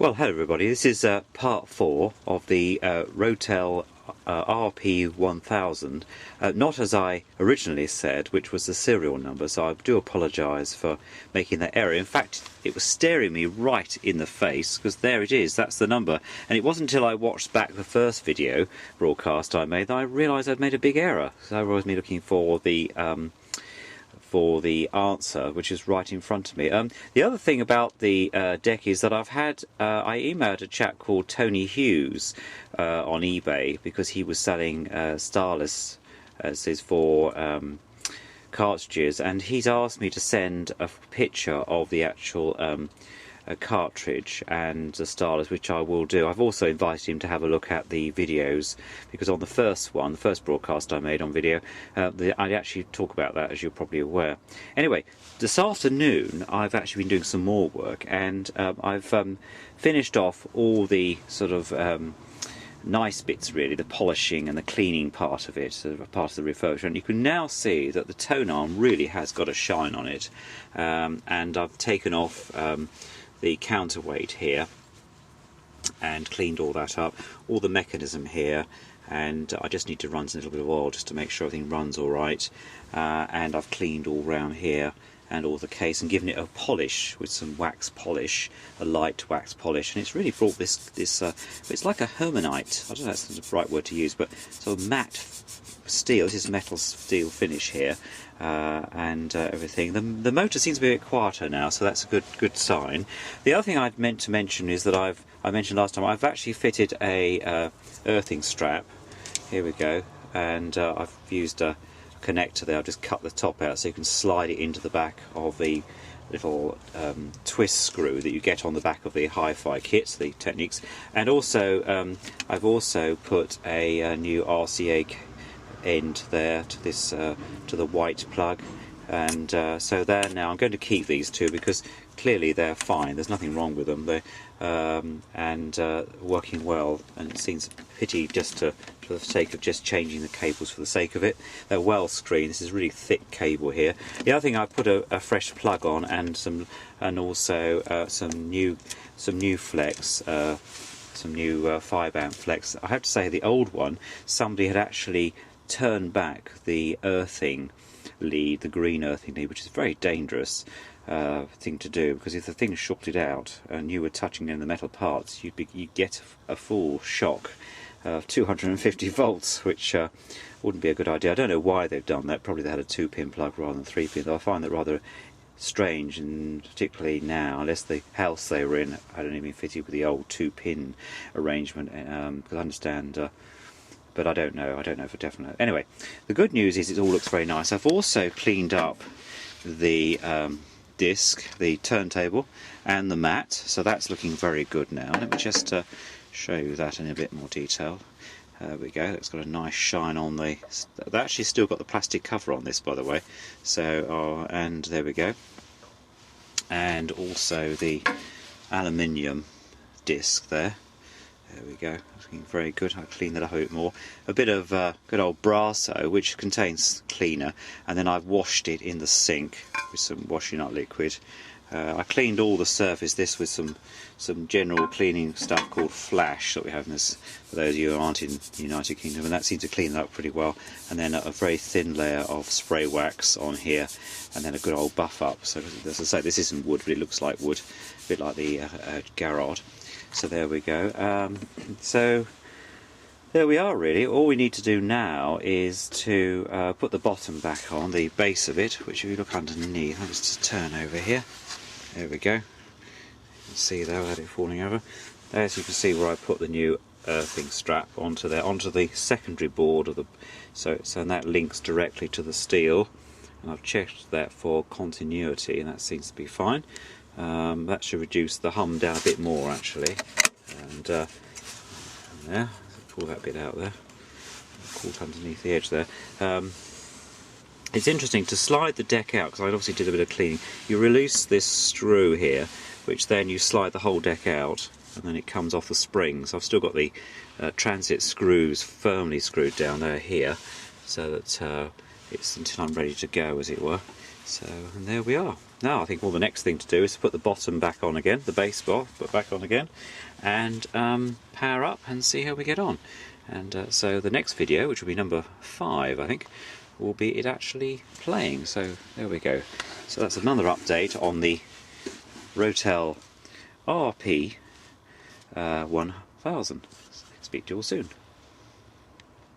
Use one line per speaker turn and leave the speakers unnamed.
Well, hello everybody, this is part 4 of the Rotel RP 1000, not as I originally said, which was the serial number, so I do apologise for making that error. In fact, it was staring me right in the face, because there it is, that's the number. And it wasn't until I watched back the first video broadcast I made that I realised I'd made a big error. So I was looking for the answer, which is right in front of me. The other thing about the deck is that I emailed a chap called Tony Hughes on eBay, because he was selling starless for cartridges, and he's asked me to send a picture of the actual cartridge and the starless, which I will do. I've also invited him to have a look at the videos, because on the first broadcast I made on video, I actually talk about that, as you're probably aware. Anyway, this afternoon I've actually been doing some more work, and I've finished off all the sort of nice bits, really, the polishing and the cleaning part of it, sort of part of the refurbishment. You can now see that the tone arm really has got a shine on it, and I've taken off the counterweight here and cleaned all that up, all the mechanism here, and I just need to run some little bit of oil just to make sure everything runs all right, and I've cleaned all round here and all the case and given it a polish with some wax polish, a light wax polish, and it's really brought this it's like a hermanite, I don't know if that's the right word to use, but sort of matte steel. This is metal steel finish here, and everything. The motor seems to be a bit quieter now, so that's a good sign. The other thing I'd meant to mention is that I mentioned last time, I've actually fitted a earthing strap. Here we go, and I've used a connector there. I've just cut the top out so you can slide it into the back of the little twist screw that you get on the back of the hi-fi kits, the Technics. And also I've also put a new RCA end there to this to the white plug, and so there now. I'm going to keep these two because clearly they're fine, there's nothing wrong with them. They're working well, and it seems a pity just for the sake of just changing the cables for the sake of it. They're well screened. This is really thick cable here. The other thing, I put a fresh plug on, and also some new flex, some new 5-amp flex. I have to say, the old one, somebody had actually turned back the earthing lead, the green earthing lead, which is a very dangerous thing to do, because if the thing shorted out and you were touching in the metal parts, you'd get a full shock of 250 volts, which wouldn't be a good idea. I don't know why they've done that. Probably they had a 2-pin plug rather than 3-pin. I find that rather strange, and particularly now, unless the house they were in had only been fitted with the old 2-pin arrangement, because I understand, but I don't know for definite. Anyway, the good news is it all looks very nice. I've also cleaned up the disc, the turntable, and the mat, so that's looking very good now. Let me just show you that in a bit more detail. There we go, it's got a nice shine on the... They've actually still got the plastic cover on this, by the way, so and there we go. And also the aluminium disc there. There we go, looking very good. I'll clean that up a bit more. A bit of good old Brasso, which contains cleaner, and then I've washed it in the sink with some washing up liquid. I cleaned all the surface, this with some general cleaning stuff called Flash that we have in this, for those of you who aren't in the United Kingdom, and that seemed to clean it up pretty well. And then a very thin layer of spray wax on here, and then a good old buff up. So as I say, this isn't wood, but it looks like wood, a bit like the Garrod. So there we go. So there we are, really. All we need to do now is to put the bottom back on, the base of it, which if you look underneath, I'll just turn over here. There we go. You can see there without it falling over. As you can see where I put the new earthing strap onto there, onto the secondary board of the... So that links directly to the steel. And I've checked that for continuity, and that seems to be fine. That should reduce the hum down a bit more, actually. And there, pull that bit out there, caught underneath the edge there. It's interesting to slide the deck out, because I obviously did a bit of cleaning. You release this screw here, which then you slide the whole deck out, and then it comes off the springs. I've still got the transit screws firmly screwed down there here, so that it's until I'm ready to go, as it were. So, and there we are. now I think all the next thing to do is to put the bottom back on again, the bass bar, put back on again, and power up and see how we get on. And so the next video, which will be number 5 I think, will be it actually playing. So there we go. So that's another update on the Rotel RP 1000. Speak to you all soon.